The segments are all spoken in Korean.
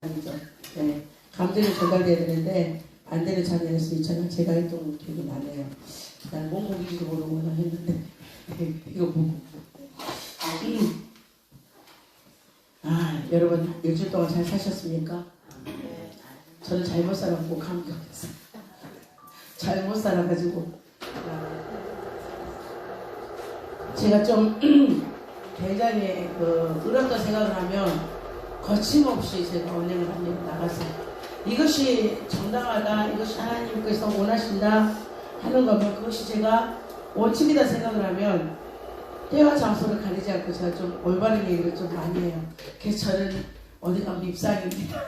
아니죠. 네. 감정이 전달돼야 되는데 안 되는 자녀일 수 있잖아요. 제가 했던 기억이 나네요. 난 몽고기지도 모르고나 했는데 이거 보고 여러분 일주일 동안 잘 사셨습니까? 저는 잘못 살았고 감격했어요. 잘못 살아가지고 제가 좀 굉장히 어렵다 생각을 하면 거침없이 제가 언행을 나갔어요. 이것이 정당하다, 이것이 하나님께서 원하신다 하는 거면 그것이 제가 원칙이다 생각을 하면 때와 장소를 가리지 않고 제가 좀 올바른 얘기를 좀 많이 해요. 그래서 저는 어디 가면 밉상입니다.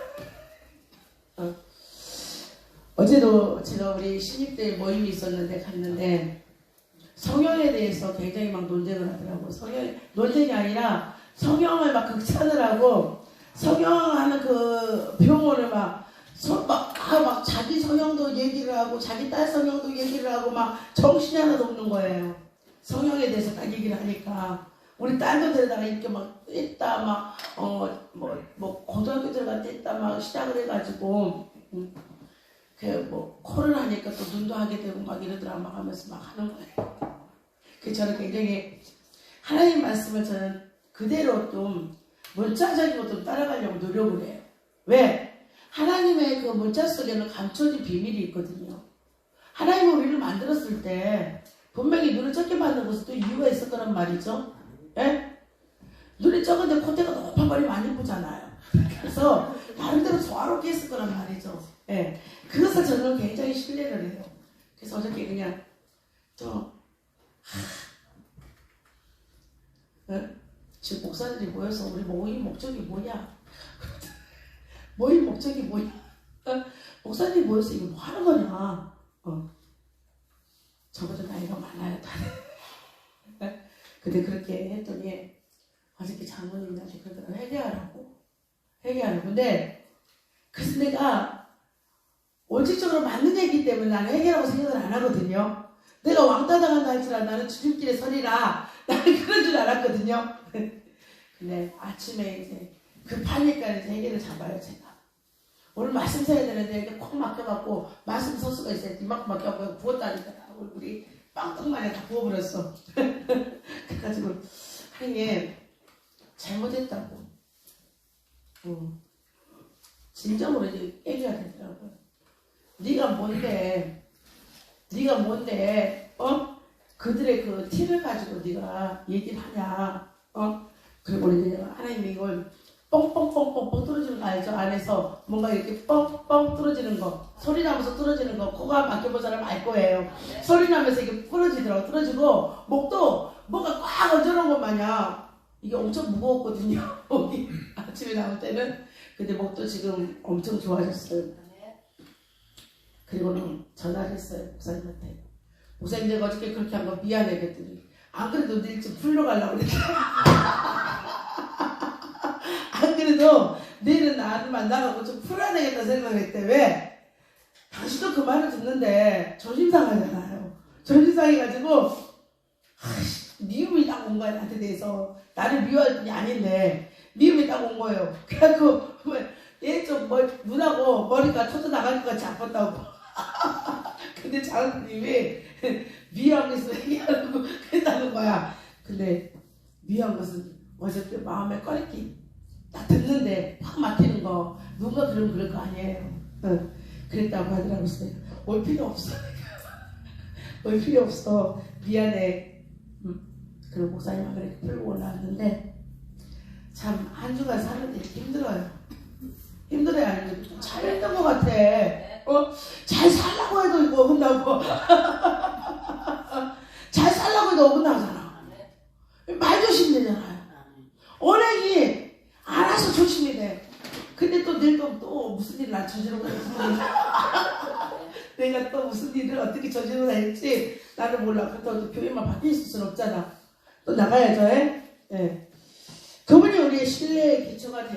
어제도 제가 우리 신입들 모임이 있었는데 갔는데 성형에 대해서 굉장히 막 논쟁을 하더라고. 논쟁이 아니라 성형을 막 극찬을 하고 성형하는 그 병원을 막 자기 성형도 얘기를 하고 자기 딸 성형도 얘기를 하고 막 정신이 하나도 없는 거예요. 성형에 대해서 딱 얘기를 하니까 우리 딸도 데려다가 이렇게 막 뗐다 막 고등학교 들어가 뗐다 막 시작을 해가지고 코를 하니까 또 눈도 하게 되고 막 이러더라 막 하면서 막 하는 거예요. 그래서 저는 굉장히 하나님 말씀을 저는 그대로 좀 문자적인 것도 따라가려고 노력을 해요. 왜? 하나님의 그 문자 속에는 감춰진 비밀이 있거든요. 하나님은 우리를 만들었을 때 분명히 눈을 적게 만든 것은 또 이유가 있을 거란 말이죠. 예? 눈이 적은데 콧대가 높아버리면 안 예쁘잖아요. 그래서 나름대로 조화롭게 했을 거란 말이죠. 예. 그것을 저는 굉장히 신뢰를 해요. 그래서 어저께 그냥 지금 목사들이 모여서 우리 모임 목적이 뭐냐? 모임 목적이 뭐냐? 목사님이 모여서 이거 뭐 하는 거냐? 저보다 나이가 많아요, 다들. 근데 그렇게 했더니 어저께 장모님이 나한테 그러더라고요. 회개하라고. 근데 그래서 내가 원칙적으로 맞는 얘기이기 때문에 나는 회개라고 생각을 안 하거든요. 내가 왕따 당한다 할 줄 알아. 나는 주님길에 서리라. 나는 그런 줄 알았거든요. 근데 아침에 이제 급하니까 이제 회개를 잡아요, 제가. 오늘 말씀 써야 되는데 이렇게 콕 막혀갖고 말씀 설 수가 있어요. 이만큼 막혀갖고 부었다니까 얼굴이 빵떡만에 다 부어버렸어. 그래가지고 하나님 잘못했다고. 진정으로 이제 얘기가 되더라고요. 네가 뭔데 그들의 그 티를 가지고 네가 얘기를 하냐. 그리고 이제 하나님이 이걸 뻥뻥뻥뻥뻥 뚫어지는 거 알죠? 안에서 뭔가 이렇게 뻥뻥 뚫어지는 거, 소리 나면서 뚫어지는 거, 코가 막혀본 사람 알 거예요. 소리 나면서 이게 뚫어지고 목도 뭔가 꽉 얹어놓은 것 마냥 이게 엄청 무거웠거든요. 목이 아침에 나올 때는. 근데 목도 지금 엄청 좋아졌어요. 그리고는 전화를 했어요, 목사님한테. 목사님 내가 어저께 그렇게 한 거 미안해 그랬더니 안 그래도 내일 좀 풀러가려고 그랬더니 안 그래도 내일은 나를 만나가고 좀 풀어야 되겠다 생각을 했대. 왜? 당신도 그 말을 듣는데 조심상하잖아요. 조심상해가지고 미움이 딱 온 거야. 나한테 대해서. 나를 미워할 분이 아닌데 미움이 딱 온 거예요. 그래갖고 얘 좀 눈하고 머리가 터져 나갈 것 같이 아팠다고. 근데 장로님이 미워한 것을 얘기하려고 했다는 거야. 근데 미워한 것은 어저께 마음에 꺼리기 딱 듣는데 확 막히는 거 누가 그럴 거 아니에요. 그랬다고 하더라고요. 올 필요 없어. 올 필요 없어. 미안해. 그리고 목사님하고 이렇게 풀고 올라왔는데 참 한 주간 사는데 힘들어요. 힘들어요. 아니면 잘했던 것 같아. 잘 살라고 해도 이거 어긋나고 잘 살라고 해도 어긋나잖아. 말 조심되잖아요. 언행이 알아서 조심이 돼. 근데 또 내가 또 무슨 일을 안 저지르고 내가 또 무슨 일을 어떻게 저지르고 할지 나는 몰라. 그렇다고 교회만 밖에 있을 수는 없잖아. 또 나가야죠. 예. 그분이 우리의 신뢰의 기초가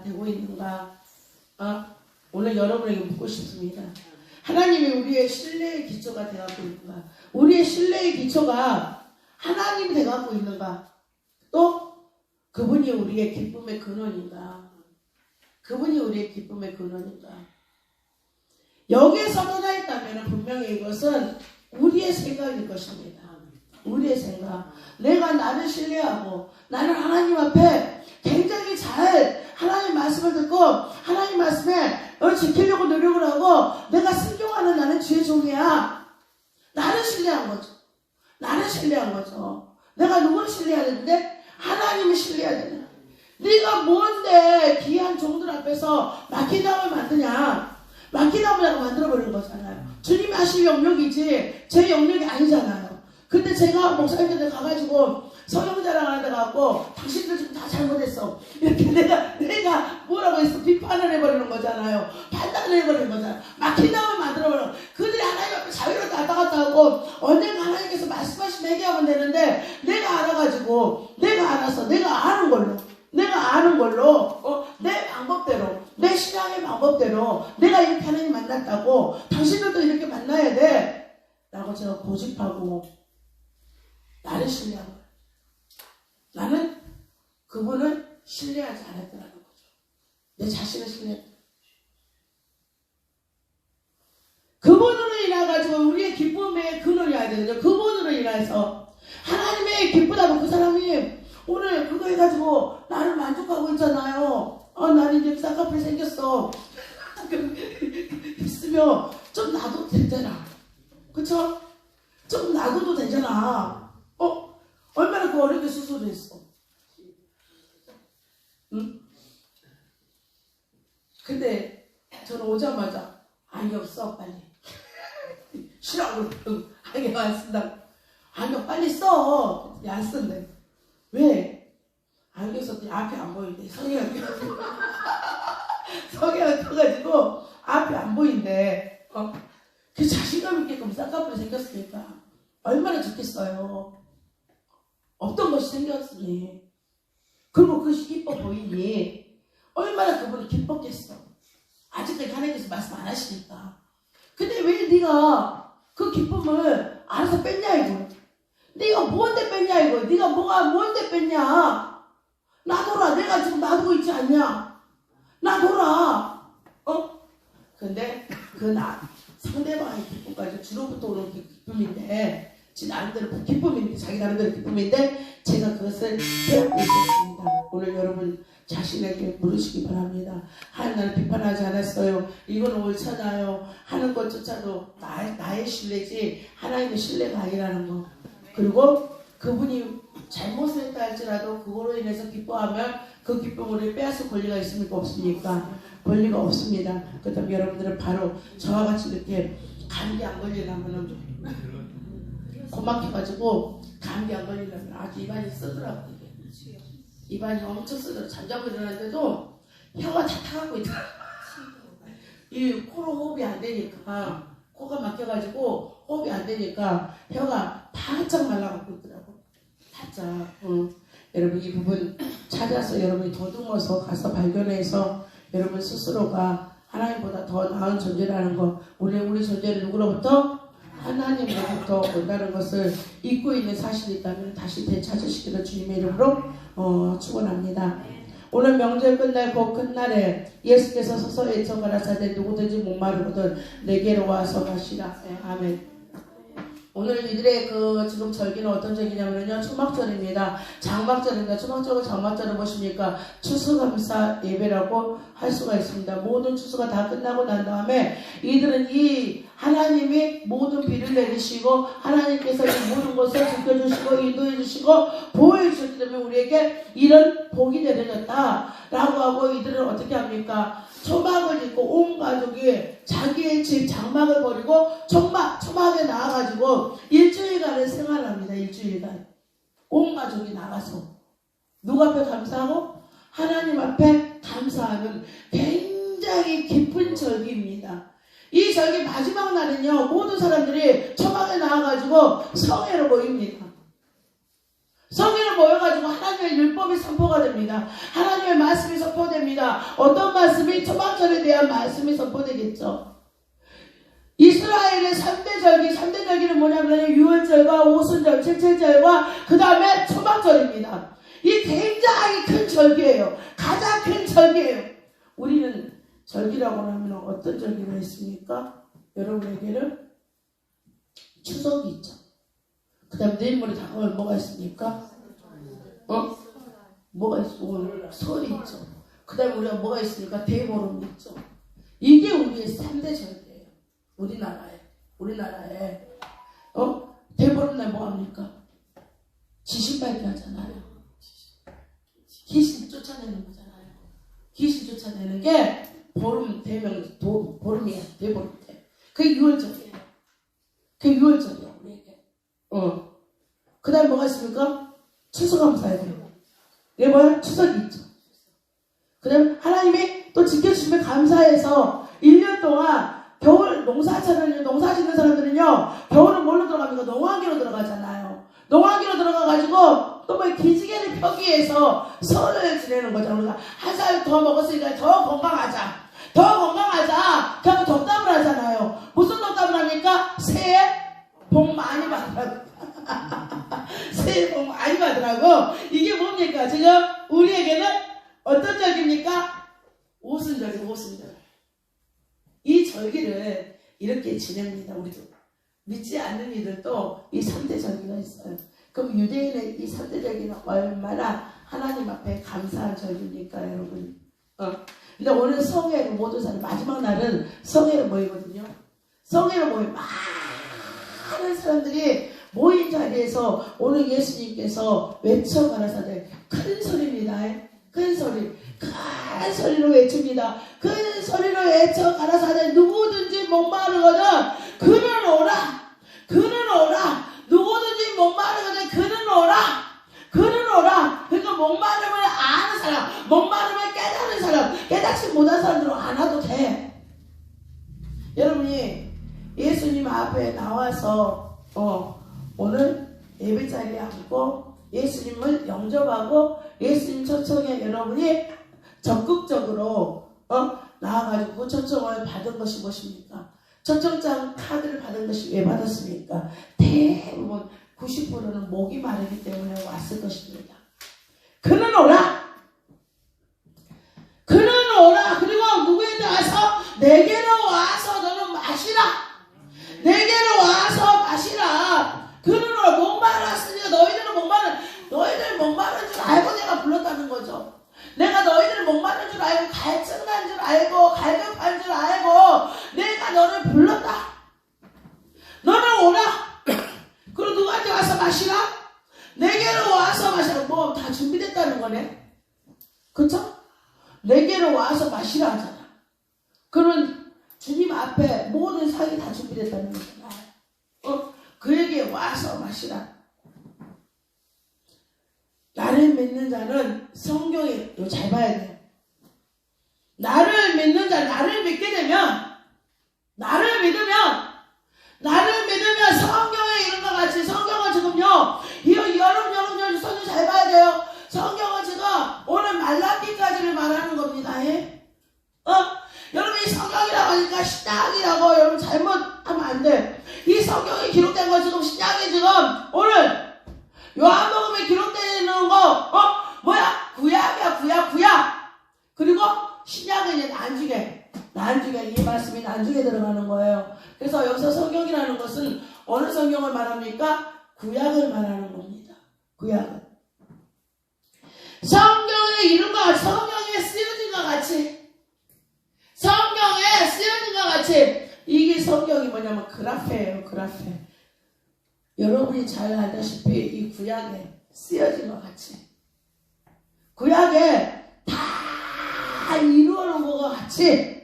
되고 있는가? 오늘 여러분에게 묻고 싶습니다. 하나님이 우리의 신뢰의 기초가 되어가고 있는가? 우리의 신뢰의 기초가 하나님이 되어가고 있는가? 또 그분이 우리의 기쁨의 근원인가? 그분이 우리의 기쁨의 근원입니다. 여기에 서둘러 있다면 분명히 이것은 우리의 생각일 것입니다. 우리의 생각. 내가 나를 신뢰하고 나는 하나님 앞에 굉장히 잘 하나님 말씀을 듣고 하나님 말씀에 지키려고 노력을 하고 내가 순종하는 나는 주의 종이야. 나를 신뢰한 거죠. 나를 신뢰한 거죠. 내가 누구를 신뢰해야 되는데? 하나님을 신뢰해야 되냐. 네가 뭔데 귀한 종들 앞에서 막힌 나무를 만드냐. 막힌 나무라고 만들어버리는 거잖아요. 주님이 하실 영역이지 제 영역이 아니잖아요. 근데 제가 목사님들 가가지고 성경 자랑하는 데 가고 당신들 지금 다 잘못했어. 이렇게 내가 뭐라고 해서 비판을 해버리는 거잖아요. 판단을 해버리는 거잖아요. 막힌 나무를 만들어버리는 거예요. 그들이 하나님 앞에 자유롭게 왔다 갔다 하고 언젠가 하나님께서 말씀하시면 얘기하면 되는데 내가 알아가지고 내가 알아서 내가 아는 걸로 내 방법대로 내 신앙의 방법대로 내가 이렇게 하나님 만났다고 당신들도 이렇게 만나야 돼 라고 제가 고집하고 나를 신뢰하고 나는 그분을 신뢰하지 않았더라는 거죠. 내 자신을 신뢰했다. 그분으로 인해가지고 우리의 기쁨의 근원이어야 되거든요. 그분으로 인해서 하나님의 기쁘다고 그 사람이 오늘 그거 해가지고 나를 만족하고 있잖아요. 나는 이제 쌍꺼풀이 생겼어. 있으면 좀 놔둬도 되잖아. 그쵸? 좀 놔둬도 되잖아. 얼마나 그 어렵게 수술을 했어. 응? 근데 저는 오자마자 안경 써 빨리. 싫어. 안경 안 쓴다고. 안경 빨리 써. 안 쓴대. 왜? 안경 썼더니 앞이 안 보이는데 성의가 켜가지고 앞이 안 보이는데 그 자신감 있게끔 쌍꺼풀이 생겼으니까 얼마나 좋겠어요. 없던 것이 생겼으니 그리고 그것이 이뻐 보이니 얼마나 그분이 기뻤겠어. 아직까지 하나님께서 말씀 안 하시니까. 근데 왜 네가 그 기쁨을 알아서 뺐냐 이거. 네가 뭔데 뺐냐 이거. 네가 뭔데 뺐냐. 놔둬라. 내가 지금 놔두고 있지 않냐. 놔둬라. 근데 상대방의 기쁨까지 주로부터 오는 기쁨인데 지 나름대로 기쁨인데 자기 나름대로 기쁨인데 제가 그것을 배우고 있었습니다. 오늘 여러분 자신에게 물으시기 바랍니다. 하나님 비판하지 않았어요. 이건 옳잖아요. 하는 것조차도 나의 신뢰지 하나님의 신뢰가 아니라는 거. 그리고 그분이 잘못을 했다 할지라도 그거로 인해서 기뻐하면 그 기쁨을 빼앗을 권리가 있습니까? 없습니까? 권리가 없습니다. 그렇다면 여러분들은 바로 저와 같이 이렇게 감기 안 걸리려면 고막혀가지고 감기 안 걸리려면 아주 입안이 쓰더라고요. 입안이 엄청 쓰더라고요. 잠자고 일어났는데도 혀가 다 타갖고 있더라고요. 이 코로 호흡이 안 되니까 코가 막혀가지고 호흡이 안 되니까 혀가 바짝 말라갖고 있더라고요. 바짝. 여러분 이 부분 찾아서 여러분이 더듬어서 가서 발견해서 여러분 스스로가 하나님보다 더 나은 존재라는 거. 우리 존재는 누구로부터? 하나님으로부터 온다는 것을 잊고 있는 사실이 있다면 다시 되찾으시기를 주님의 이름으로 축원합니다. 오늘 명절 끝날 그 끝날에 예수께서 서서 외쳐가라사대 누구든지 목마르거든 내게로 와서 마시라. 아멘. 오늘 이들의 지금 절기는 어떤 절기냐면요 초막절입니다. 장막절입니다. 초막절과 장막절은 무엇입니까? 추수감사 예배라고 할 수가 있습니다. 모든 추수가 다 끝나고 난 다음에 이들은 이 하나님이 모든 비를 내리시고 하나님께서 이 모든 것을 지켜주시고 인도해 주시고 보호해 주셨기 때문에 우리에게 이런 복이 내려졌다 라고 하고 이들은 어떻게 합니까? 초막을 짓고 온 가족이 자기의 집 장막을 버리고 초막에 나와가지고 일주일간을 생활합니다. 일주일간 온 가족이 나가서 누구 앞에 감사하고? 하나님 앞에 감사하는 굉장히 기쁜 절기입니다. 이 절기 마지막 날은요 모든 사람들이 초막에 나와가지고 성회로 모입니다. 성회로 모여가지고 하나님의 율법이 선포가 됩니다. 하나님의 말씀이 선포됩니다. 어떤 말씀이? 초막절에 대한 말씀이 선포되겠죠. 이스라엘의 3대 절기, 3대 절기는 뭐냐면 유월절과 오순절, 칠칠절과 그 다음에 초막절입니다. 이 굉장히 큰 절기예요. 가장 큰 절기예요. 우리는 절기라고 하면 어떤 절기가 있습니까? 여러분에게는 추석이 있죠. 그 다음에 내일 모레 다가올 뭐가 있습니까? 뭐가 있어? 오늘 설이 있죠. 그 다음에 우리가 뭐가 있습니까? 대보름이 있죠. 이게 우리의 3대 절기예요. 우리나라에 대보름날 뭐 합니까? 귀신 발견하잖아요. 귀신 쫓아내는 거잖아요. 귀신 쫓아내는 게 보름 보름이야. 대보름 때. 그게 6월절이에요. 그게 6월절이야 우리에게. 그 다음에 뭐가 있습니까? 추수감사예요. 이게 뭐야? 추석이 있죠. 그 다음에 하나님이 또 지켜주시면 감사해서 1년 동안 겨울 농사 짓는 사람들은요, 겨울은 뭘로 들어갑니까? 농화기로 들어가잖아요. 농화기로 들어가가지고 또 뭐 기지개를 펴기 위해서 설을 지내는 거죠. 우리가 한 살 더 먹었으니까 더 건강하자. 그러면 덕담을 하잖아요. 무슨 덕담을 합니까? 새해 복 많이 받으라고. 새해 복 많이 받으라고. 이게 뭡니까? 지금 우리에게는 어떤 절기입니까? 오순절이에요. 오순절. 이 절기를 이렇게 지냅니다. 우리도 믿지 않는 이들도 이 3대 절기가 있어요. 그럼 유대인의 이 3대 절기는 얼마나 하나님 앞에 감사한 절기입니까, 여러분? 근데 오늘 성회로 모든 사람 마지막 날은 성회로 모이거든요. 성회로 모이면 많은 사람들이 모인 자리에서 오늘 예수님께서 외쳐 가라사대 큰 소리입니다. 큰 소리로 외칩니다. 큰 소리로 외쳐 가라사대 누구든지 목마르거든 그는 오라. 누구든지 목마르거든 그는 오라. 그러니까 목마름을 아는 사람, 목마름을 깨달은 사람, 깨닫지 못한 사람들은 안 와도 돼. 여러분이 예수님 앞에 나와서 오늘 예배자리에 앉고 예수님을 영접하고 예수님 초청에 여러분이 적극적으로 나와가지고 초청을 받은 것이 무엇입니까? 초청장 카드를 받은 것이 왜 받았습니까? 대부분 90%는 목이 마르기 때문에 왔을 것입니다. 그는 오라. 그리고 누구에게 와서 내게로 와서 너는 마시라. 그는 오라. 목마르었으니까 너희들 목마른 줄 알고 내가 불렀다는 거죠. 내가 너희들 목마른 줄 알고 갈증난 줄 알고 갈급한 줄 알고 내가 너를 불렀다. 너는 오라. 그리고 누구한테 와서 마시라? 내게로 와서 마시라. 뭐 다 준비됐다는 거네. 그쵸? 내게로 와서 마시라 하잖아. 그러면 주님 앞에 모든 상이 다 준비됐다는 거잖아. 그에게 와서 마시라. 나를 믿는 자는 성경에 잘 봐야 돼. 나를 믿는 자, 나를 믿으면 성경에 이런 것 같이 성경은 지금요, 여러분 성경 잘 봐야 돼요. 성경은 지금 오늘 말라기까지를 말하는 겁니다. 여러분 이 성경이라고 하니까 신약이라고 여러분 잘못하면 안 돼. 이 성경이 기록된 거 지금 신약이 지금 오늘 요한복음에 기록되는 거 뭐야? 구약. 그리고 신약은 이제 나중에 이 말씀이 나중에 들어가는 거예요. 그래서 여기서 성경이라는 것은 어느 성경을 말합니까? 구약을 말하는 겁니다. 구약은 성경에 이런 것 같이, 성경에 쓰여진 것 같이 이게 성경이 뭐냐면 그라페예요. 그라페. 여러분이 잘 알다시피 이 구약에 쓰여진 것 같이, 구약에 다 이루어놓은 것 같이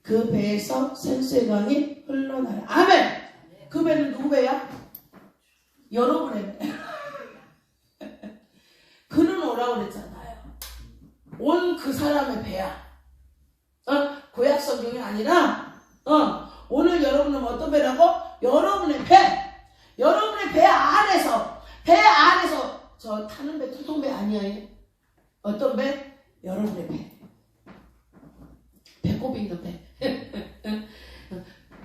그 배에서 생수의 강이 흘러나요. 아멘. 그 배는 누구 배야? 여러분의 배. 그는 오라고 그랬잖아요. 온 그 사람의 배야. 구약 성경이 아니라 오늘 여러분은 어떤 배라고? 여러분의 배 안에서 저 타는 배 통배 아니에요. 어떤 배? 여러분의 배. 배꼽이 있는 배.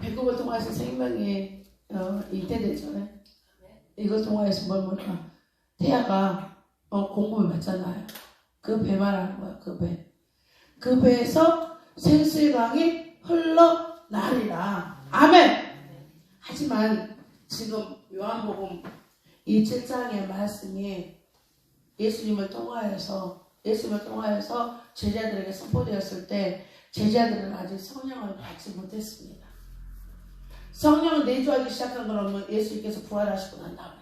배꼽을 통해서 생명이 잉태되죠. 이걸 통해서 태아가 공급을 받잖아요. 그 배 말하는 거야. 그 배. 그 배에서 생수의 강이 흘러나리라. 아멘. 하지만 지금 요한복음 이 7장의 말씀이 예수님을 통하여서 제자들에게 선포되었을 때 제자들은 아직 성령을 받지 못했습니다. 성령을 내주하기 시작한 건 예수님께서 부활하시고 난 다음에,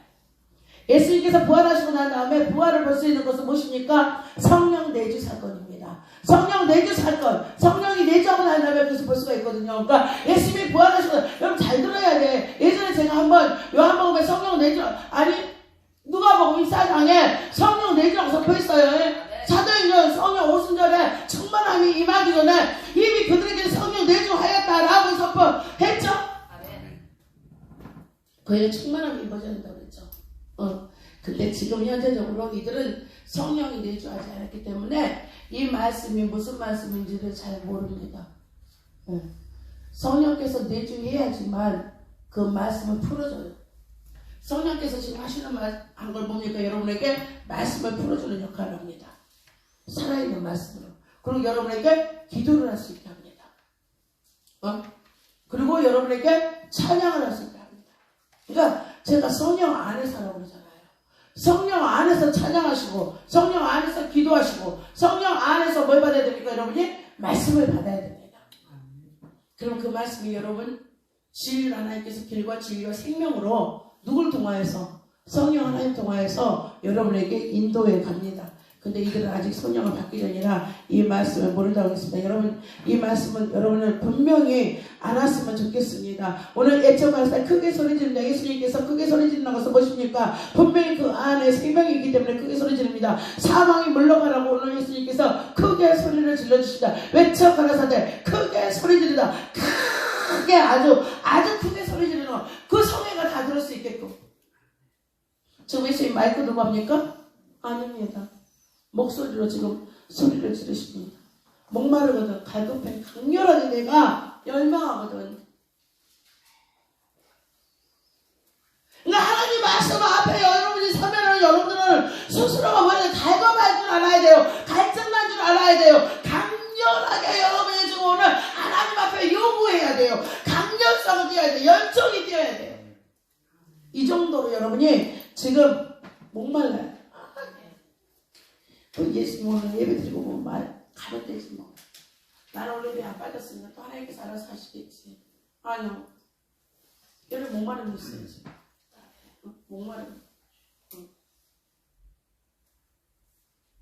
예수님께서 부활하시고 난 다음에 부활을 볼 수 있는 것은 무엇입니까? 성령 내주 사건입니다. 성령 내주 사건, 성령이 내주하고 난 다음에 그것을 볼 수가 있거든요. 그러니까 예수님이 부활하시고, 여러분 잘 들어야 돼. 예전에 제가 한번 요한복음에 성령 내주, 아니 누가복음 24장에 성령 내주라고 선포했어요. 사도행전 성령 오순절에 충만함이 임하기 전에 이미 그들에게 성령 내주하였다라고 선포했죠. 그의 충만함이 임하셔야 된다고 그랬죠. 근데 지금 현재적으로 이들은 성령이 내주하지 않았기 때문에 이 말씀이 무슨 말씀인지를 잘 모릅니다. 성령께서 내주해야지만 그 말씀을 풀어줘요. 성령께서 지금 하시는 한 걸 뭡니까? 여러분에게 말씀을 풀어주는 역할을 합니다. 살아있는 말씀으로. 그리고 여러분에게 기도를 할 수 있게 합니다. 그리고 여러분에게 찬양을 할 수 있게 합니다. 그러니까 제가 성령 안에서라고 그러잖아요. 성령 안에서 찬양하시고, 성령 안에서 기도하시고, 성령 안에서 뭘 받아야 됩니까? 여러분이 말씀을 받아야 됩니다. 그럼 그 말씀이 여러분 진리 하나님께서 길과 진리와 생명으로 누굴 통하여서? 성령 하나님 통하여서 여러분에게 인도해 갑니다. 근데 이들은 아직 성령을 받기 전이라 이 말씀을 모른다고 했습니다. 여러분, 이 말씀은 여러분은 분명히 알았으면 좋겠습니다. 오늘 애청하사 크게 소리 지른다. 예수님께서 크게 소리 지르는 것은 무엇입니까? 분명히 그 안에 생명이 있기 때문에 크게 소리 지릅니다. 사망이 물러가라고 오늘 예수님께서 크게 소리를 질러주시다. 외쳐 가라사대 크게 소리 지르다. 크게 아주 크게 소리 지르는 그 성회가 다 들을 수 있게끔. 지금 예수님 마이크 들고 합니까? 아닙니다. 목소리로 지금 소리를 지르십니다. 목마르거든. 갈급해. 강렬하게 내가 열망하거든. 그러니까 하나님 말씀 앞에 여러분이 서면은 여러분들은 스스로가 뭐냐 갈급할 줄 알아야 돼요. 갈증난 줄 알아야 돼요. 강렬하게 여러분이 지금 오늘 하나님 앞에 요구해야 돼요. 강렬성을 띄어야 돼요. 열정이 띄어야 돼요. 이 정도로 여러분이 지금 목말라요. 예수님 오늘 예배 드리고 보면 말 가면 되지 뭐. 나는 오늘 배 안 빠졌으니까 또 하나님께서 알아서 하시겠지. 아니요. 얘를 목마름이 있어야지. 목마름.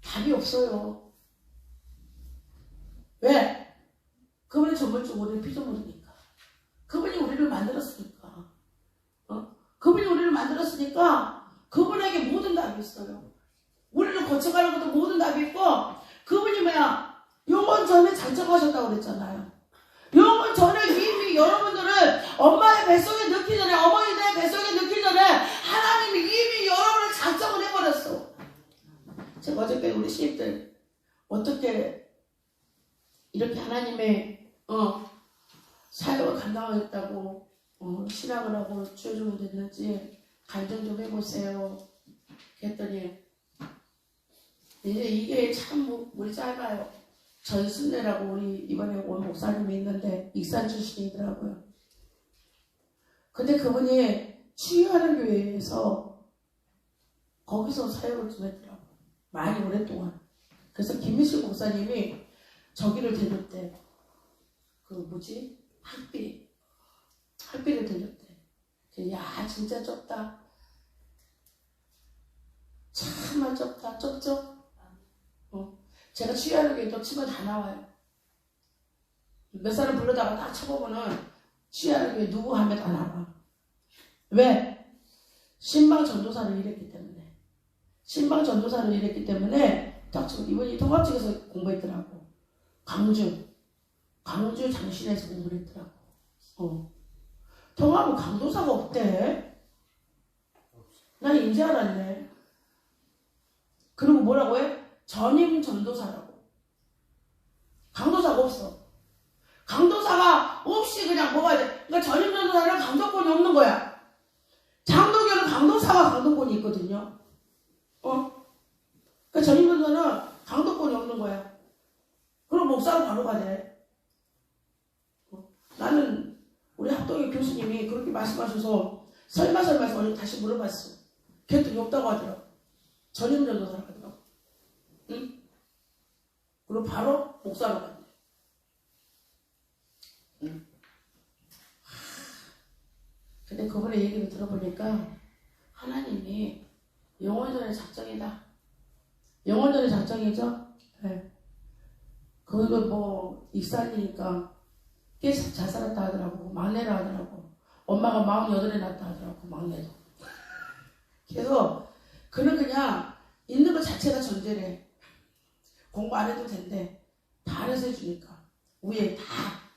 답이 없어요. 왜? 그분이 전물주고 우리를 피조물이니까. 그분이 우리를 만들었으니까. 그분이 우리를 만들었으니까 그분에게 모든 답이 있어요. 우리를 거쳐가는 것도 모든 답이 있고, 그분이 뭐야? 영원 전에 작정하셨다고 그랬잖아요. 영원 전에 이미 여러분들은 엄마의 뱃속에 넣기 전에, 어머니의 뱃속에 넣기 전에 하나님이 이미 여러분을 작정을 해버렸어. 제가 어저께 우리 신입들 어떻게 이렇게 하나님의 사역을 감당하겠다고 신학을 하고 주여주면 됐는지 간증 좀 해보세요. 그랬더니 이제 이게 참 우리 짧아요. 전순례라고 우리 이번에 온 목사님이 있는데 익산 출신이더라고요. 근데 그분이 치유하는 교회에서 거기서 사역을 좀 했더라고요. 많이 오랫동안. 그래서 김미식 목사님이 저기를 들렸대. 학비를 들렸대. 야 진짜 좁다. 참만 좁다. 좁죠? 제가 치유하는 게 또 치면 다 나와요. 몇 사람 불러다가 딱 쳐보면은 치유하는 게 누구 하면 다 나와. 왜? 신방 전도사를 일했기 때문에. 딱 지금 이분이 통합직에서 공부했더라고. 광주 장신에서 공부를 했더라고. 통합은 강도사가 없대. 난 이제 알았네. 그리고 뭐라고 해? 전임 전도사라고. 강도사가 없어. 강도사가 없이 그냥 뭐가 돼. 그러니까 전임 전도사는 강도권이 없는 거야. 장로교는 강도사가 강도권이 있거든요. 그러니까 전임 전도사는 강도권이 없는 거야. 그리고 목사로 바로 가네. 나는 우리 합동의 교수님이 그렇게 말씀하셔서 설마 해서 다시 물어봤어. 걔도 없다고 하더라고. 전임 전도사라고 하더라고. 응? 그리고 바로 목사로 갔네. 응. 근데 그분의 얘기를 들어보니까 하나님이 영원전의 작정이다. 영원전의 작정이죠? 네. 그거 뭐 익산이니까 꽤 잘 살았다 하더라고. 막내라 하더라고. 엄마가 48에 낳았다 하더라고. 막내도. 그래서 그는 그냥 있는 것 자체가 전제래. 공부 안 해도 된대. 다 알아서 해주니까. 위에 다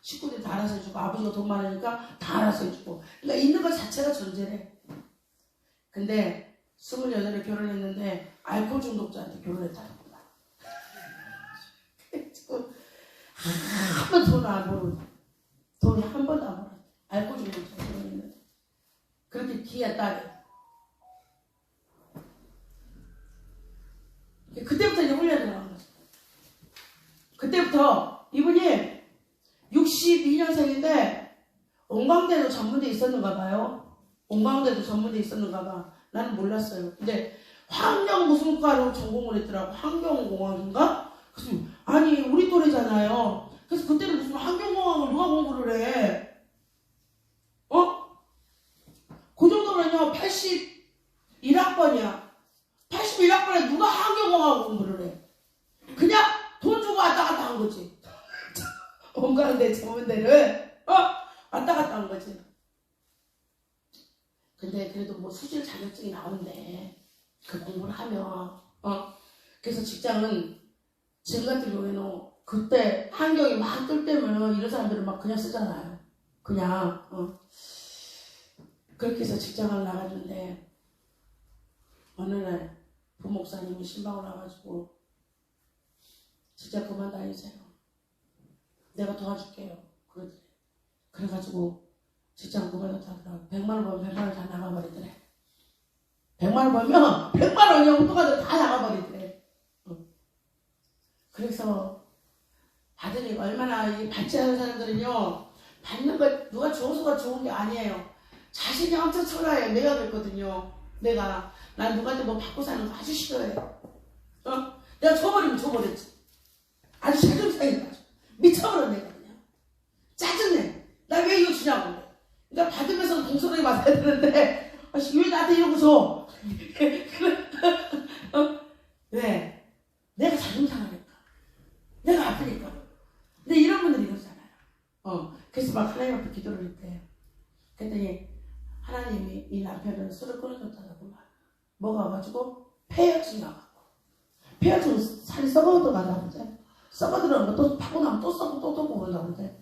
식구들이 다 알아서 해주고 아버지가 돈 많으니까 다 알아서 해주고. 그러니까 있는 것 자체가 전제래. 근데 28에 결혼했는데 알코올 중독자한테 결혼했다는 거야. 한 번 돈 안 벌어. 돈이 한 번도 안 벌어. 알코올 중독자 결혼했는데. 그렇게 귀한 딸이. 그때부터 이제 훈련이 들어간 거죠. 그때부터 이분이 62년생인데 온광대도 전문대 있었는가 봐요. 온광대도 전문대 있었는가 봐. 나는 몰랐어요. 근데 환경 무슨 과로 전공을 했더라고. 환경공학인가? 그래서 아니 우리 또래잖아요. 그래서 그때는 무슨 환경공학을 누가 공부를 해? 그 정도면요 81학번이야. 81학번에 누가 환경공학 공부를 해? 그냥 돈 주고 왔다 갔다 한 거지. 온광대 전문대를 왔다 갔다 한 거지. 근데 그래도 뭐 수질 자격증이 나온대. 그 공부를 하면 그래서 직장은 지금 같은 경우에는 그때 환경이 막 뜰 때면 이런 사람들은 막 그냥 쓰잖아요. 그냥 그렇게 해서 직장을 나갔는데 어느 날 부목사님이 신방을 와가지고 직장 그만 다니세요. 내가 도와줄게요. 그러더래. 그래가지고 직장 그만뒀다 하더라고. 100만원 벌면 100만원 다 나가버리더래. 100만원 벌면 100만원이 엉뚱하게 다 나가버리더래. 그래서 받으니까 얼마나 받지 않은 사람들은요 받는 거 누가 줘서가 좋은 게 아니에요. 자신이 엄청 초라해요. 내가 그랬거든요. 난 누구한테 뭐 받고 사는 거 아주 싫어해요. 내가 줘버리면 줘버렸지. 아주 자존심이 나죠. 미쳐버려 내가 그냥. 짜증내. 나 왜 이거 주냐고. 그러니까 받으면서 공손하게 받아야 되는데 왜 나한테 이러고 줘. 왜? 내가 자존심 상하니까. 내가 아프니까. 근데 이런 분들이 이러잖아요. 그래서 막 하나님 앞에 기도를 했대요. 그랬더니 하나님이 이 남편을 술을 끊어줬다고 말. 뭐가 와가지고 폐혈증이 나가고. 폐혈증 살이 썩어들어가나 보대. 썩어들어간 거 또 파고 나면 또 썩고 또 썩고 그런다 보대.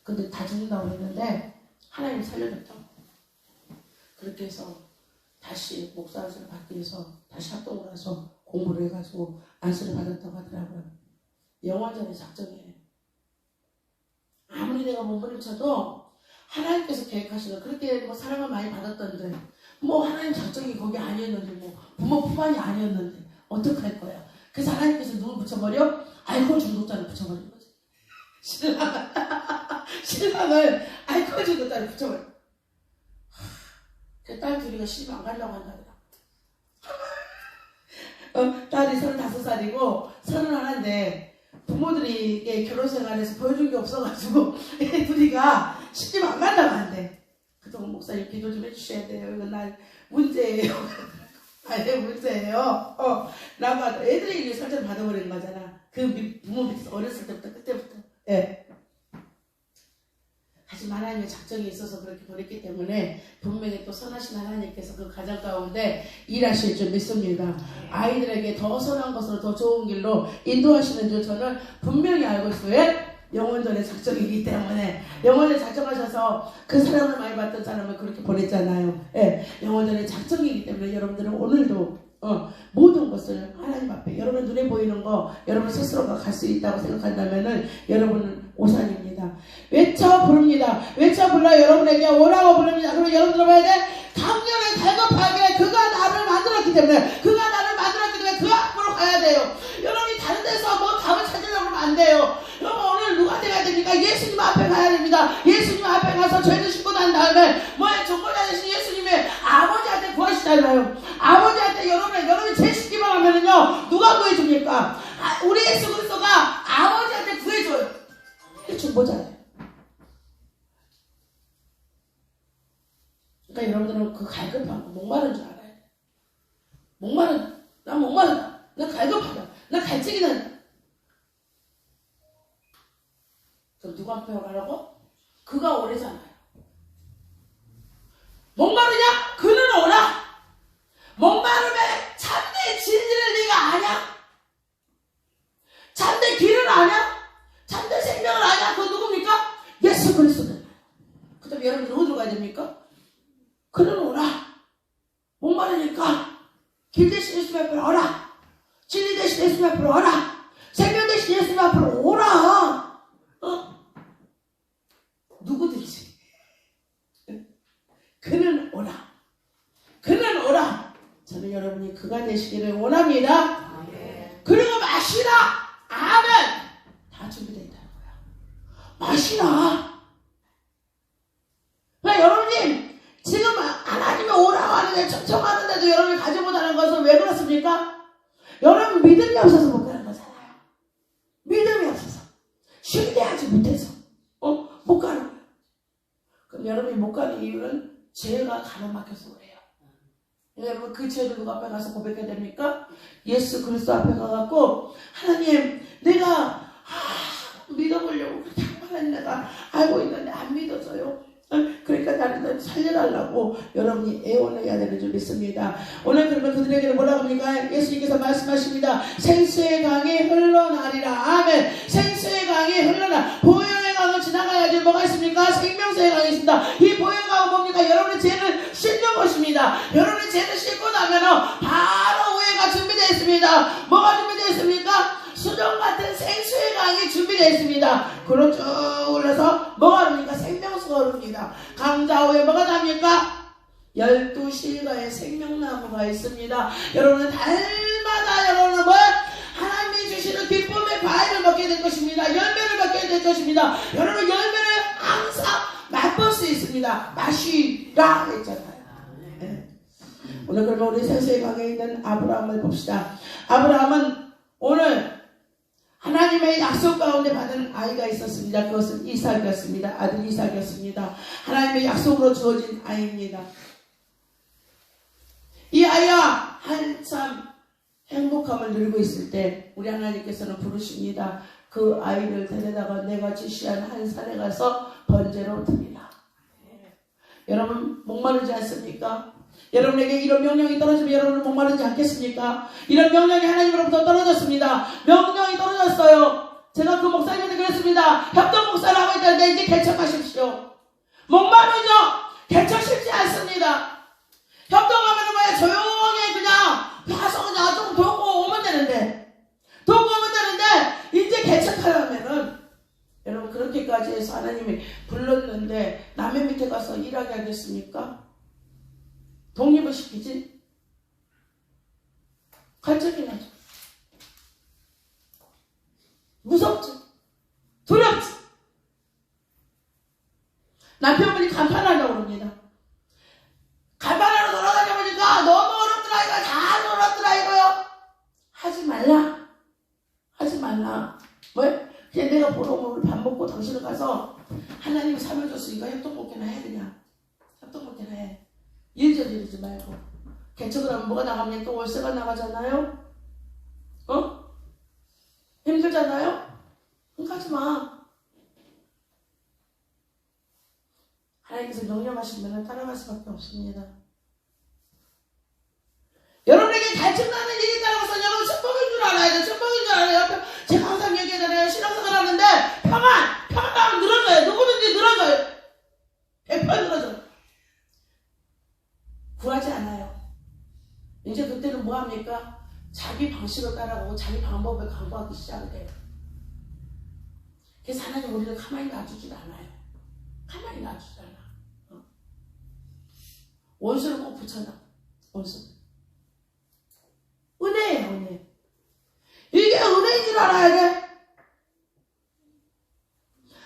근데 다 죽는다고 했는데 하나님이 살려줬다고. 그렇게 해서 다시 목사를 받기 위해서 다시 합동을 해서 공부를 해가지고 안수를 받았다고 하더라고요. 영원전의 작정이에요. 아무리 내가 몸부림쳐도 하나님께서 계획하시는 그렇게 뭐 사랑을 많이 받았던데 뭐 하나님 작정이 거기 아니었는데 뭐 부모 품안이 아니었는데 어떡할 거야. 그래서 하나님께서 누굴 붙여버려? 알코올 중독자를 붙여버린 거지. 신랑을 알코올 중독자를 붙여버려. 그 딸 둘이가 시집 안 가려고 한다더라. 딸이 35살이고 31인데 부모들이 결혼생활에서 보여준 게 없어가지고 애 둘이가 시집 안 가려고 한대. 그동안 목사님 기도 좀 해주셔야 돼요. 이건 난 문제예요. 아예 문제예요. 라고 애들이 설정 받아버리는 거잖아. 그 부모 밑에서 어렸을 때부터 그때부터. 예. 하지만 하나님의 작정이 있어서 그렇게 보냈기 때문에 분명히 또 선하신 하나님께서 그 가정 가운데 일하실 줄 믿습니다. 아이들에게 더 선한 것으로 더 좋은 길로 인도하시는 줄 저는 분명히 알고 있어요. 영원전의 작정이기 때문에 영원전에 작정하셔서 그 사랑을 많이 받던 사람을 그렇게 보냈잖아요. 예, 영원전의 작정이기 때문에 여러분들은 오늘도 모든 것을 하나님 앞에 여러분 눈에 보이는 거 여러분 스스로가 갈 수 있다고 생각한다면은 여러분은 오산입니다. 외쳐 부릅니다. 외쳐 불러 여러분에게 오라고 부릅니다. 그러면 여러분 들어봐야 돼. 강렬하게 갈급하게 그가 나를 만들었기 때문에 그 앞으로 가야 돼요. 여러분이 다른 데서 뭐 답을 찾으려고 하면 안 돼요. 여러분 있습니다. 예수님 앞에 가서 죄를 씻고 난 다음에 뭐에 종고자 되신 예수님이 아버지한테 구하시잖아요. 아버지한테 여러분이 죄 씻기만 하면은요 누가 구해줍니까? 우리 예수 그리스도가 아버지한테 구해줘요. 이게 중보자예요. 그러니까 여러분들은 그 갈급한 거 목마른 줄 알아요. 난 목마르다. 난 갈급하다. 난 갈증이 난다. 그럼 누구 앞에 오라고? 그가 오래잖아요. 목마르냐? 그는 오라. 목마름에 참된 진리를 네가 아냐? 참된 길을 아냐? 참된 생명을 아냐? 그건 누굽니까? 예수 그리스도는. 그 다음에 여러분들 어디로 가야 됩니까? 그는 오라. 목마르니까 길 대신 예수님 앞으로 오라. 진리 대신 예수님 앞으로 오라. 생명 대신 예수님 앞으로 오라. 누구든지 그는 오라. 그는 오라. 저는 여러분이 그가 되시기를 원합니다. 그리고 마시라. 아멘. 다 준비되어 있다는 거야. 마시라. 그러니까 여러분이 지금 하나님이 오라고 하는데 청청하는데도 여러분이 가지 못하는 것은 왜 그렇습니까? 여러분 믿음이 없어서 못 가는 거잖아요. 믿음이 없어서 신뢰하지 못해서 못 가는 거예요. 그럼 여러분이 못 가는 이유는 죄가 가로막혀서 그래요. 여러분 그 죄를 누구 앞에 가서 고백해야 됩니까? 예수 그리스도 앞에 가갖고 하나님 내가 믿어보려고 그렇게 하나님 내가 알고 있는데 안 믿어져요. 그러니까 나를 살려달라고 여러분이 애원해야 되는 줄 믿습니다. 오늘 그러면 그들에게는 뭐라고 합니까? 예수님께서 말씀하십니다. 생수의 강이 흘러나리라. 아멘. 생수의 강이 흘러나. 보혈의 강을 지나가야지 뭐가 있습니까? 생명수의 강이 있습니다. 이 보혈의 강은 뭡니까? 여러분의 죄를 씻는 것입니다. 여러분의 죄를 씻고 나면은 바로 우회가 준비되어 있습니다. 뭐가 준비되어 있습니까? 수정 같은 생수의 강이 준비되어 있습니다. 그로 쭉 흘러서 뭐가 흐릅니까? 생명수가 흐릅니다. 강좌우에 뭐가 납니까? 12실과의 생명나무가 있습니다. 여러분은 달마다 여러분은 뭐? 하나님이 주시는 기쁨의 과일을 먹게 될 것입니다. 열매를 먹게 될 것입니다. 여러분 열매를 항상 맛볼 수 있습니다. 마시라 했잖아요. 네. 오늘 그러면 우리 생수의 강에 있는 아브라함을 봅시다. 아브라함은 오늘 하나님의 약속 가운데 받은 아이가 있었습니다. 그것은 이삭이었습니다. 아들 이삭이었습니다. 하나님의 약속으로 주어진 아이입니다. 이 아이가 한참 행복함을 누리고 있을 때 우리 하나님께서는 부르십니다. 그 아이를 데려다가 내가 지시한 한 산에 가서 번제로 드리라. 여러분 목마르지 않습니까? 여러분에게 이런 명령이 떨어지면 여러분은 목마르지 않겠습니까? 이런 명령이 하나님으로부터 떨어졌습니다. 명령이 떨어졌어요. 제가 그 목사님한테 그랬습니다. 협동 목사를 하고 있다는데 이제 개척하십시오. 목마르죠? 개척 쉽지 않습니다. 협동하면 뭐야? 조용히 그냥 가서 그냥 좀 도고 오면 되는데 이제 개척하려면은 여러분 그렇게까지 해서 하나님이 불렀는데 남의 밑에 가서 일하게 하겠습니까? 독립을 시키지? 갈증이 나죠. 무섭지? 두렵지? 남편분이 간판하려고 그럽니다. 간판하러 돌아다녀 보니까 너무 어렵더라 이거 다 어렵더라 이거요. 하지 말라. 왜? 그냥 내가 보러 오늘 밥 먹고 당신을 가서 하나님이 사명 줬으니까 협동 먹기나 해 그냥. 협동 먹기나 해. 일 저지르지 말고. 개척을 하면 뭐가 나갑니까? 또 월세가 나가잖아요? 힘들잖아요? 가지 마. 하나님께서 명령하시면 따라갈 수밖에 없습니다. 여러분에게 갈증나는 일이 따라가서 여러분 축복인 줄 알아야 돼. 축복인 줄 알아요. 제가 항상 얘기하잖아요. 신앙생활 하는데 평안하면 늘어져요. 누구든지 늘어져요. 100% 늘어져요. 구하지 않아요. 이제 그때는 뭐합니까? 자기 방식을 따라가고 자기 방법을 강구하기 시작해요. 그래서 하나님 우리를 가만히 놔주질 않아요. 가만히 놔주질 않아. 원수를 꼭 붙여놔. 원수. 은혜예요, 은혜. 이게 은혜인 줄 알아야 돼.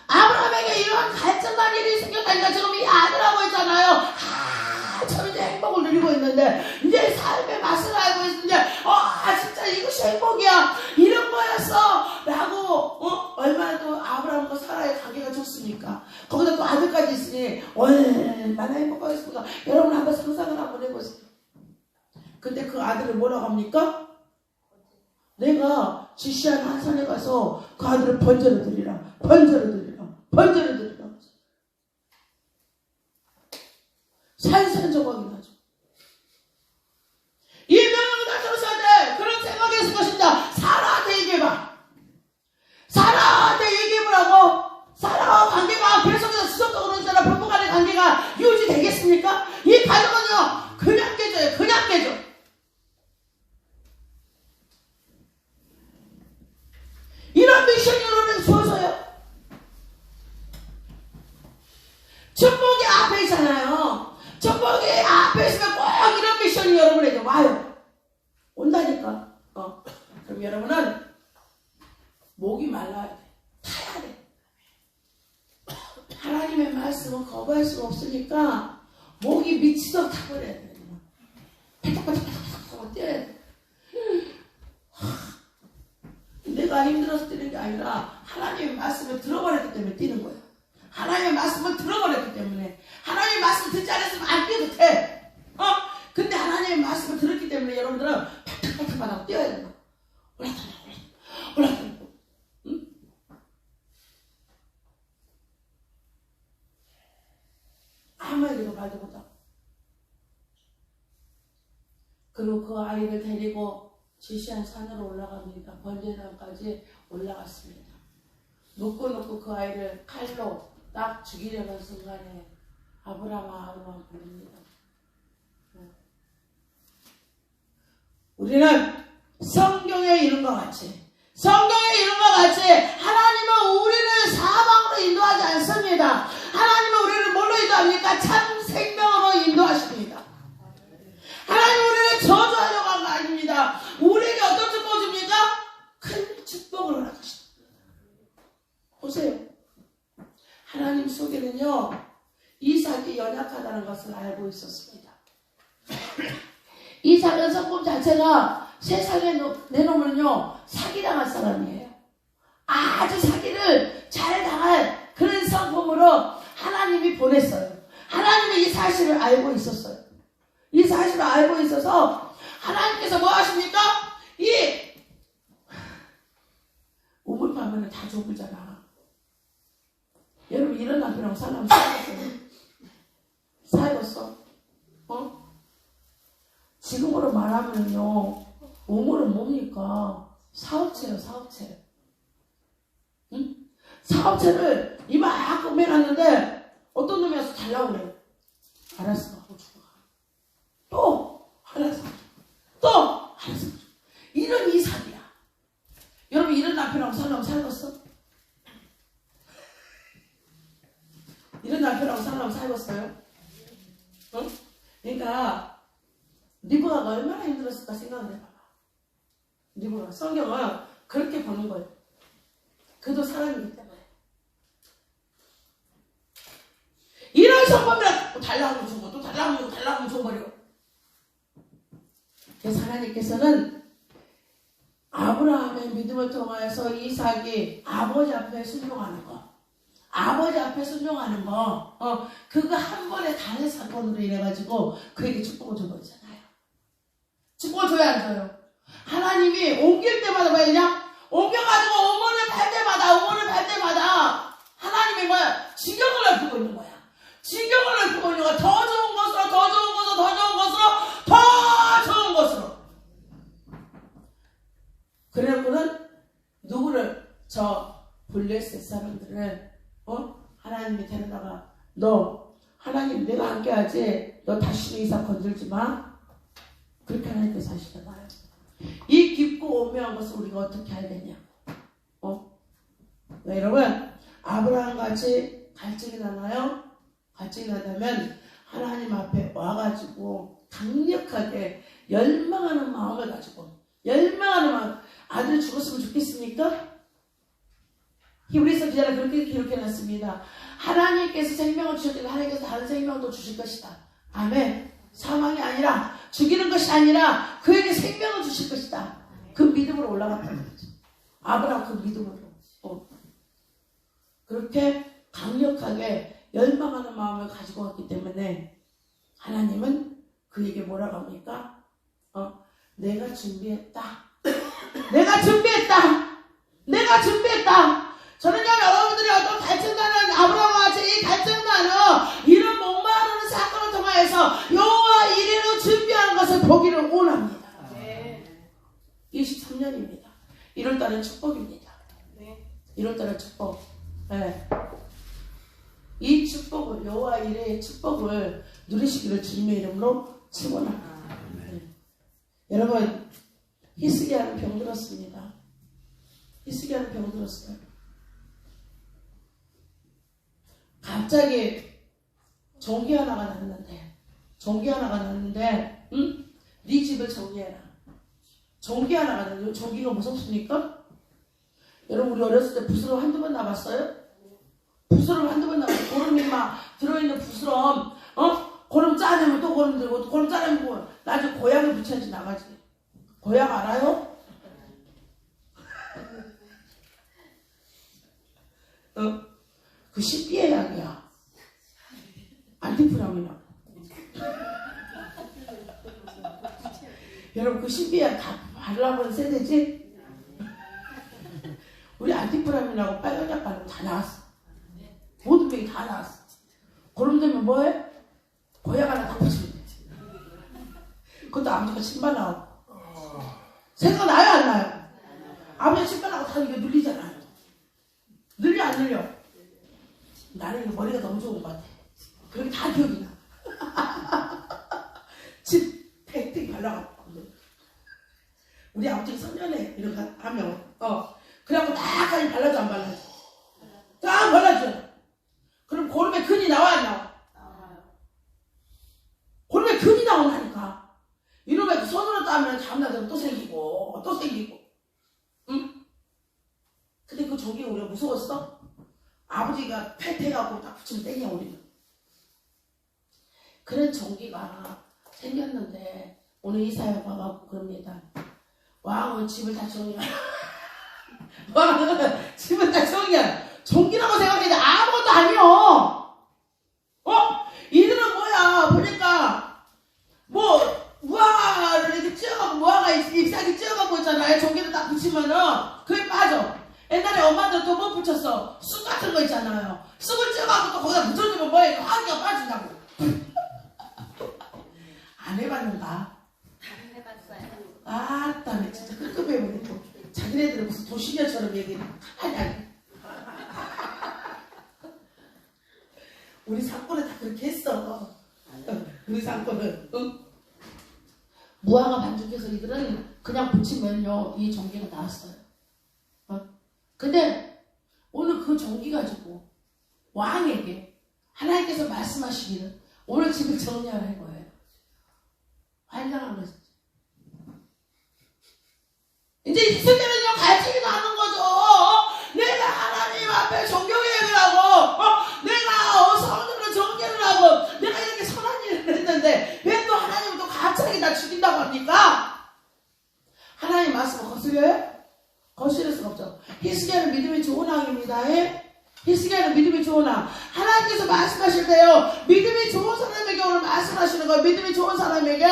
아브라함에게 이러한 갈증 아들이 얼마나 행복하겠습니까? 여러분 한번 상상을 한번 해보세요. 근데 그 아들을 뭐라고 합니까? 내가 지시한 한 산에 가서 그 아들을 번제로 드리라. 번제로 드리라. 번제로 드리라. 산산조각이 나죠. 이 명령을 가져오셔야 그런 생각했을 것입니다. 사라한테 얘기해봐. 사라한테 얘기해보라고. 사라와 관계가 계속해서 지속적으로 있잖아. 부부 간의 관계가 유지되겠습니까? 이 가정은요 그냥 깨져요. 그냥 깨져. 이런 미션이 여러분에게 주어져요. 축복이 앞에 있잖아요. 축복이 앞에 있으면 꼭 이런 미션이 여러분에게 와요. 온다니까. 그럼 여러분은 목이 말라야 돼. 타야 돼. 하나님의 말씀은 거부할 수가 없으니까 목이 미치도록 타버려야 돼. 바짝바짝바짝 뛰어야 돼. 내가 힘들어서 뛰는 게 아니라 하나님의 말씀을 들어버렸기 때문에 뛰는 거야. 하나님의 말씀을 들어버렸기 때문에. 하나님의 말씀을 듣지 않았으면 안 뛰어도 돼. 근데 하나님의 말씀을 들었기 때문에 여러분들은 바짝바짝 뛰어야 된다. 올라타라. 응? 아무에게도 말도 못하고. 그리고 그 아이를 데리고 지시한 산으로 올라갑니다. 번제단까지 올라갔습니다. 놓고 그 아이를 칼로 딱 죽이려는 순간에 아브라함아 부릅니다. 우리는 성경에 이런 것 같이 하나님은 우리를 사방으로 인도하지 않습니다. 하나님은 우리를 뭘로 인도합니까? 참 생명으로 인도하십니다. 하나님은 우리를 저주하려고 한 거 아닙니다. 우리에게 어떤 축복을 줍니까? 큰 축복을 허락하십니다. 보세요. 하나님 속에는요 이삭이 연약하다는 것을 알고 있었습니다. 이삭은 성품 자체가 세상에 내놓으면요 사기당할 사람이에요. 아주 사기를 잘 당할 그런 성품으로 하나님이 보냈어요. 하나님이 이 사실을 알고 있었어요. 이 사실을 알고 있어서 하나님께서 뭐 하십니까? 이 우물 파면은 다 좁을잖아. 여러분 이런 남편하고 사람 사귀었어? 지금으로 말하면요 우물은 뭡니까? 사업체예요. 사업체. 응? 사업체를 이만큼 해놨는데 어떤 놈이 와서 달라고 그래요. 알았어 하고 죽어가. 또 알았어. 또 알았어. 이런 이삭이야. 여러분 이런 남편하고 사람 살겠어? 이런 남편하고 사람 살겠어요? 응? 그러니까 리브가가 얼마나 힘들었을까 생각을 해봐봐. 리브가 성경은 그렇게 보는 거예요. 그도 사람이기 때문에. 이런 성품이라 달라고 주고 또 달라고 줘버려. 그래서 하나님께서는 아브라함의 믿음을 통하여서 이삭이 아버지 앞에 순종하는 거. 그거 한 번에 단일 사건으로 인해가지고 그에게 축복을 줘버리잖아요. 축복을 줘야 안 줘요? 하나님이 옮길 때마다 뭐냐? 옮겨가지고 우물을 팔 때마다 하나님이 뭐야? 지경을 넓히고 있는 거야. 더 좋은 것으로. 그래놓고는 누구를? 저 블레셋 사람들을 하나님이 데려다가 너 하나님 내가 함께하지 너 다시는 이삭 건들지 마. 그렇게 하나님께서 하시잖아요. 이 깊고 오묘한 것을 우리가 어떻게 알겠냐? 여러분 아브라함같이 갈증이 나나요? 갈증이 나다면 하나님 앞에 와가지고 강력하게 열망하는 마음을 가지고 아들 죽었으면 좋겠습니까? 히브리서 기자는 그렇게 기록해놨습니다. 하나님께서 생명을 주셨기에 하나님께서 다른 생명도 주실 것이다. 아멘. 사망이 아니라 죽이는 것이 아니라 그에게 생명을 주실 것이다. 그 믿음으로 올라갔다는 거죠. 아브라함 그 믿음으로 그렇게 강력하게 열망하는 마음을 가지고 왔기 때문에 하나님은 그에게 뭐라고 합니까? 내가 준비했다. 내가 준비했다. 내가 준비했다. 저는요, 여러분들이 어떤 갈증나는 아브라함과 같이 이 갈증나는 이런 목마르는 사건을 통하여서 여호와 이레로 준비하는 것을 보기를 원합니다. 23년입니다. 1월달은 축복입니다. 1월달은 축복. 네. 이 축복을, 여호와 이레의 축복을 누리시기를 주님의 이름으로 축원합니다. 네. 여러분, 히스기야는 병들었습니다. 히스기야는 병들었어요. 갑자기 종기 하나가 났는데, 응? 네 집을 정리해라. 종기 하나가 났는데, 종기가 무섭습니까? 여러분, 우리 어렸을 때 부스럼 한두 번 나봤어요? 부스럼 한두 번 나봤어요. 고름이 막 들어있는 부스럼, 고름 짜내면 또 고름 들고, 또 고름 짜내면 나중에 고양이 붙여야지 나가지. 고양 알아요? 그 신비의 약이야. 안티프라미나. 여러분, 그 신비의 약 다 발라본 세대지? 우리 안티프라미나하고 빨간 약 바르면 다 나왔어. 모든 병이 다 나왔어. 고름 되면 뭐해? 고양 하나 다 붙이면 되지. 그것도 아버지가 신발 나오고. 생각나요, 안 나요? 아버지가 신발하고 다 이거 눌리잖아요. 늘려, 안 늘려? 나는 머리가 너무 좋은 것 같아. 그렇게 다 기억이 나. 집 팩트기 발라갖고. 우리 아버지가 선전해. 이렇게 하면. 그래갖고 딱까지 발라줘, 안 발라줘? 딱 발라줘. 그럼 고름에 근이 나와, 안 나와? 고름에 근이 나온다니까. 이놈의 손으로 따면 다음날 또 생기고, 또 생기고. 응? 근데 그 종기가 우리가 무서웠어? 아버지가 패태갖고 딱 붙이면 땡이야, 우리는. 그런 종기가 생겼는데, 오늘 이사야 와갖고 그럽니다. 왕은 집을 다 정리하라. 왕은 집을 다 정리하라. 종기라고 생각했는데 아무것도 아니요. 이들은 뭐야, 보니까, 무화과를 이렇게 찧어갖고, 무화과 잎사귀 찧어갖고 있잖아요. 종기를 딱 붙이면은, 그게 빠져. 옛날에 엄마들 또 뭐 붙였어? 쑥 같은 거 있잖아요. 쑥을 찧어갖고 또 거기다 묻혀주면 뭐해? 화기가 빠진다고. 안 해봤는가? 안 해봤어요. 아따, 진짜 끄급해버리네. 자기네들은 무슨 도시녀처럼 얘기를 하냐. 우리 상권은 다 그렇게 했어. 우리 상권은. 무화과 반죽해서 이들은 그냥 붙이면요, 이 종기가 나왔어요. 근데 오늘 그 종기 가지고 왕에게 하나님께서 말씀하시기를 오늘 집을 정리하라는 거예요. 환장한 거지. 이제 이스라엘은요, 갈증이 나는 거죠. 내가 하나님 앞에 정경회를 하고, 내가 성도를 정리를 하고, 내가 이렇게 선한 일을 했는데 왜 또 하나님은 또 갑자기 나 죽인다고 합니까? 하나님 말씀을 거슬려요? 거스릴 수가 없죠. 히스기야는 믿음이 좋은 왕입니다. 히스기야는 믿음이 좋은 왕. 하나님께서 말씀하실 때요, 믿음이 좋은 사람에게 오늘 말씀하시는 거예요. 믿음이 좋은 사람에게.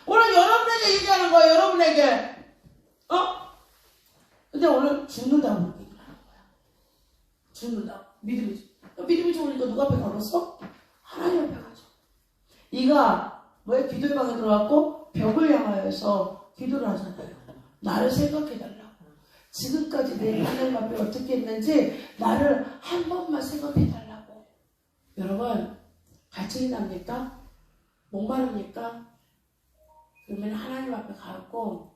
오늘 여러분에게 얘기하는 거예요. 여러분에게. 근데 오늘 죽는다고 얘기를 하는 거야. 죽는다고. 믿음이 좋으니까 누가 앞에 걸었어? 하나님 앞에 가죠. 이가 왜 기도의 방에 들어왔고 벽을 향하여서 기도를 하잖아요. 나를 생각해달라고. 지금까지 내 하나님 앞에 어떻게 했는지 나를 한 번만 생각해달라고. 여러분, 갈증이 납니까? 목마릅니까? 그러면 하나님 앞에 가고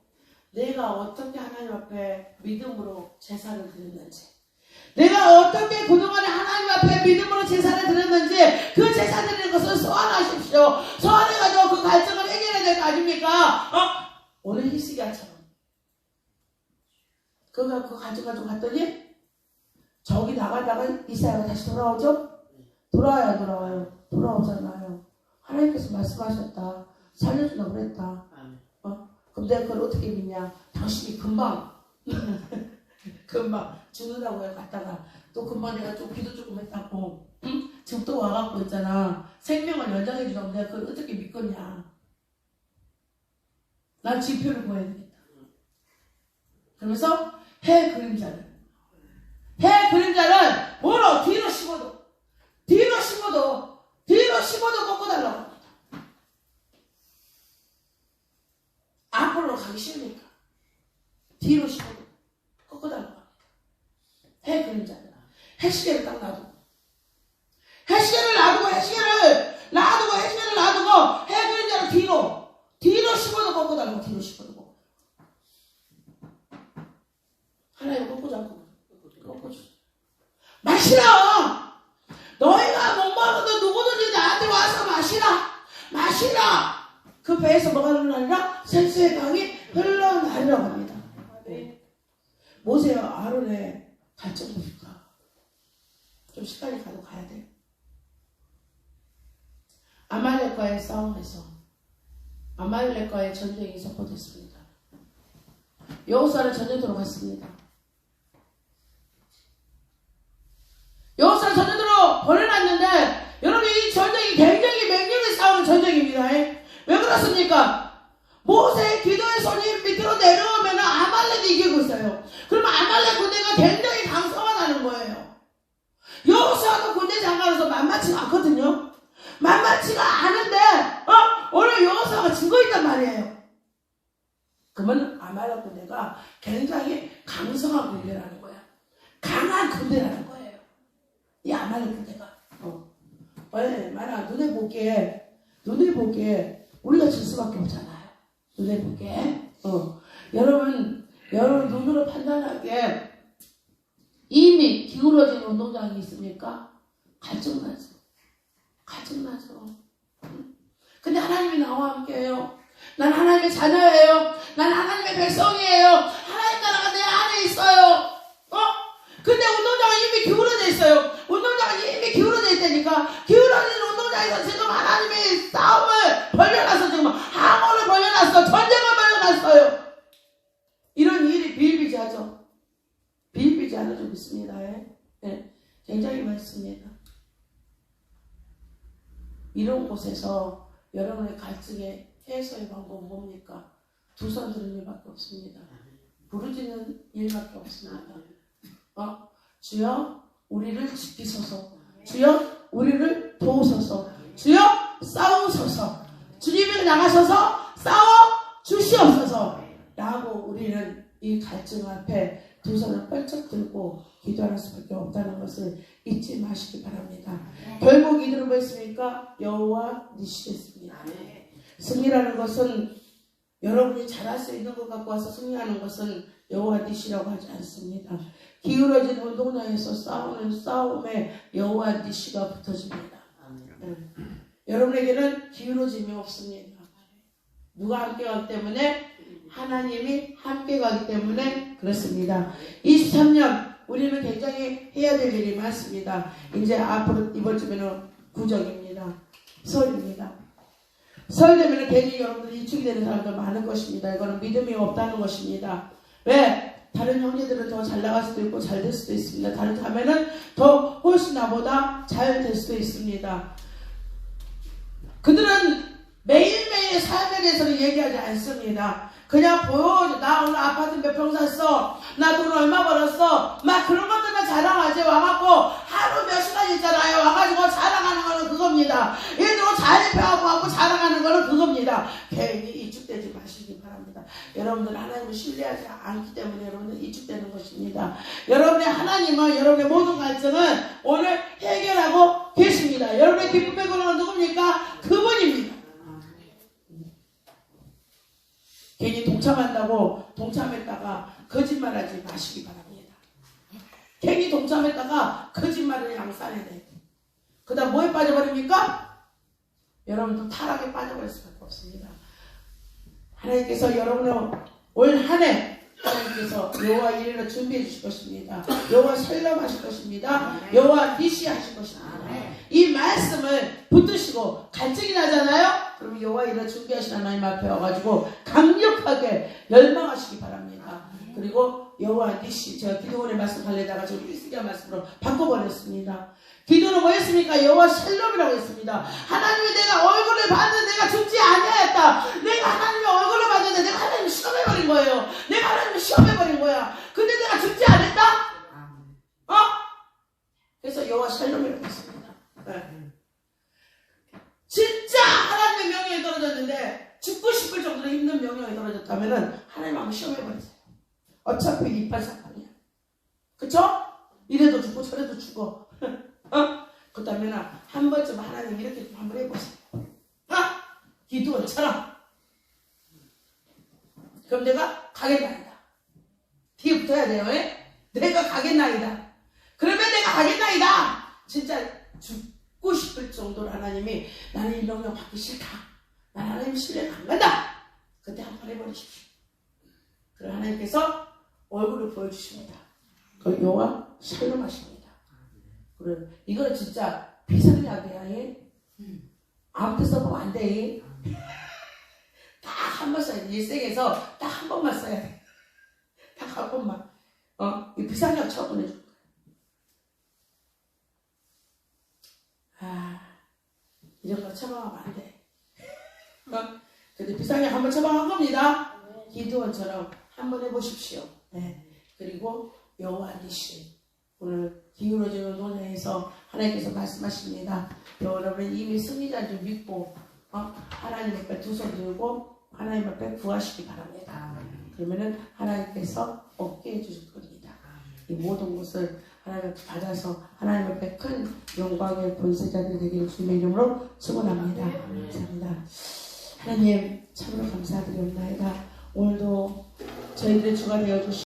내가 어떻게 하나님 앞에 믿음으로 제사를 드렸는지, 내가 어떻게 그동안에 하나님 앞에 믿음으로 제사를 드렸는지 그 제사 드리는 것을 소환하십시오. 소환해가지고 그 갈증을 해결해야 될 거 아닙니까? 오늘 히스기야처럼 그거 가져가지고 갔더니 저기 나가다가 이사야가 다시 돌아오죠? 돌아와요, 안 돌아와요? 돌아오잖아요. 하나님께서 말씀하셨다. 살려준다고 그랬다. 그럼 내가 그걸 어떻게 믿냐? 당신이 금방 죽는다고 해 갔다가 또 금방 내가 좀 기도 조금 했다고. 응? 지금 또 와갖고 있잖아. 생명을 연장해 주라고 내가 그걸 어떻게 믿겠냐. 난 지표를 보여야 되겠다. 그러면서 해 그림자를 뭐로? 뒤로 15도 꺾어달라고 합니다. 앞으로 가기 싫으니까 뒤로 15도 꺾어달라고 합니다. 해 그림자를 해시계를 딱 놔두고 해시계를 놔두고 해 그림자를 뒤로 15도 꺾어달라고. 뒤로 15도 하나님 꺾어달라고. 꺾어줘. 마시라. 너희가 목마르도 누구든지 나한테 와서 마시라. 그 배에서 뭐가 흘러나리라? 생수의 강이 흘러나리라고 합니다. 모세와 아론의 갈증 보니까 좀 시간이 가도 가야 돼. 아말렉과의 싸움에서 아말렉과의 전쟁이 선포됐습니다. 여호수아는 전쟁터로 갔습니다. 여호수아 전쟁터로 보내놨는데 여러분 이 전쟁이 굉장히 맹렬히 싸우는 전쟁입니다. 왜 그렇습니까? 모세의 기도의 손이 밑으로 내려오면 아말렉이 이기고 있어요. 그러면 아말렉 군대가 굉장히 강성하다는 거예요. 여호수아도 군대 장관으로서 만만치가 않거든요. 만만치가 않은데 오늘 여호수아가 지고 있단 말이에요. 그러면 아말렉 군대가 굉장히 강성한 군대라는 거야. 강한 군대라는 거예요. 이 아말렉 군대가 얼마나 눈에 보기에 우리가 질 수밖에 없잖아요. 눈에 보기에 여러분 눈으로 판단하기에 이미 기울어진 운동장이 있습니까? 갈증나죠. 근데 하나님이 나와 함께해요. 난 하나님의 자녀예요. 난 하나님의 백성이에요. 하나님 나라가 내 안에 있어요. 근데 운동장은 이미 기울어져 있어요. 운동장은 이미 기울어져 있다니까. 기울어진 운동장에서 지금 하나님의 싸움을 벌려놨어. 지금 항원을 벌려놨어. 전쟁을 벌려놨어요. 이런 일이 비일비재하죠. 비일비재하는 좀 있습니다. 네, 굉장히 많습니다. 이런 곳에서 여러분의 갈증의 해소의 방법은 뭡니까? 두 손 드는 일밖에 없습니다. 부르짖는 일밖에 없습니다. 주여 우리를 지키소서. 주여 우리를 도우소서. 주여 싸우소서. 주님이 나가셔서 싸워 주시옵소서 라고 우리는 이 갈증 앞에 두 손을 뻘쩍 들고 기도할 수밖에 없다는 것을 잊지 마시기 바랍니다. 결국 이들은 뭐 했습니까? 여호와 니시겠습니다. 승리라는 것은 여러분이 잘할 수 있는 것 갖고 와서 승리하는 것은 여호와 니시라고 하지 않습니다. 기울어진 운동장에서 싸우는 싸움에 여호와 니시가 붙어집니다. 여러분에게는 기울어짐이 없습니다. 누가 함께 가기 때문에? 하나님이 함께 가기 때문에 그렇습니다. 23년 우리는 굉장히 해야 될 일이 많습니다. 이제 앞으로 이번 주에는 구정입니다. 설입니다. 설 되면 괜히 여러분들이 이축이 되는 사람들 많은 것입니다. 이거는 믿음이 없다는 것입니다. 왜? 다른 형제들은 더 잘 나갈 수도 있고 잘 될 수도 있습니다. 다른 자매는 더 훨씬 나보다 잘 될 수도 있습니다. 그들은 매일매일의 삶에 대해서는 얘기하지 않습니다. 그냥 보여줘. 나 오늘 아파트 몇 평 샀어. 나 돈 얼마 벌었어. 막 그런 것들만 자랑하지. 와갖고 하루 몇 시간 있잖아요. 와가지고 자랑하는 거는 그겁니다. 얘들로 자립해갖고 자랑하는 거는 그겁니다. 괜히 이축되지 마시기 바랍니다. 여러분들 하나님을 신뢰하지 않기 때문에 여러분들 이축되는 것입니다. 여러분의 하나님은 여러분의 모든 갈증은 오늘 해결하고 계십니다. 여러분의 기쁨의 근원은 누굽니까? 그분입니다. 괜히 동참한다고 동참했다가 거짓말하지 마시기 바랍니다. 괜히 동참했다가 거짓말을 양산해야 돼요. 그 다음 뭐에 빠져버립니까? 여러분도 타락에 빠져버릴 수밖에 없습니다. 하나님께서 여러분을 올 한 해 하나님께서 여호와 이레를 준비해 주실 것입니다. 여호와 설렘 하실 것입니다. 여호와 니시 하실 것입니다. 이 말씀을 붙드시고 갈증이 나잖아요. 그럼 여호와 이레를 준비하신 하나님 앞에 와가지고 강력하게 열망하시기 바랍니다. 그리고 여호와 니시, 제가 기도원의 말씀 하려다가 지금 일시간 말씀으로 바꿔버렸습니다. 기도는 뭐였습니까? 여호와 샬롬이라고 했습니다. 하나님이 내가 얼굴을 봤는데 내가 죽지 아니하였다. 내가 하나님의 얼굴을 봤는데 내가 하나님을 시험해버린 거예요. 내가 하나님을 시험해버린 거야. 근데 내가 죽지 않았다? 그래서 여호와 샬롬이라고 했습니다. 네. 진짜 하나님의 명령이 떨어졌는데 죽고 싶을 정도로 힘든 명령이 떨어졌다면 하나님 한번 시험해버리세요. 어차피 이빨 사건이야. 그쵸? 이래도 죽고 저래도 죽어. 그렇다면 한 번쯤 하나님 이렇게 좀 한번 해보세요. 기도원처럼. 그럼 내가 가겠나이다. 뒤에 붙어야 돼요. 내가 가겠나이다. 그러면 내가 가겠나이다. 진짜 죽고 싶을 정도로 하나님이 나는 이 명령 받기 싫다. 나는 하나님 신뢰가 안 간다. 그때 한번 해버리십시오. 그럼 하나님께서 얼굴을 보여주십니다. 그 여호와 샬롬 하십니다. 그래, 이거는 진짜 비상약이야. 아무데 써보면 안 돼. 딱 한 번 써야 돼. 일생에서 딱 한 번만 써야 돼. 딱 한 번만. 이 비상약 처분해줄 거야. 이런 거 처방하면 안 돼. 근데 비상약 한번 처방한 겁니다. 기도원처럼 한번 해보십시오. 네. 그리고 여호와 니시, 오늘 기울어지는 논의에서 하나님께서 말씀하십니다. 여러분 이미 승리자인 줄 믿고 하나님 앞에 두 손 들고 하나님 앞에 구하시기 바랍니다. 그러면은 하나님께서 얻게 해주실 겁니다. 이 모든 것을 하나님 앞에 받아서 하나님 앞에 큰 영광의 본세자들이 되기를 주님의 이름으로 축원합니다. 감사합니다. 하나님 참으로 감사드립니다. 오늘도 저희들의 주가 되어주신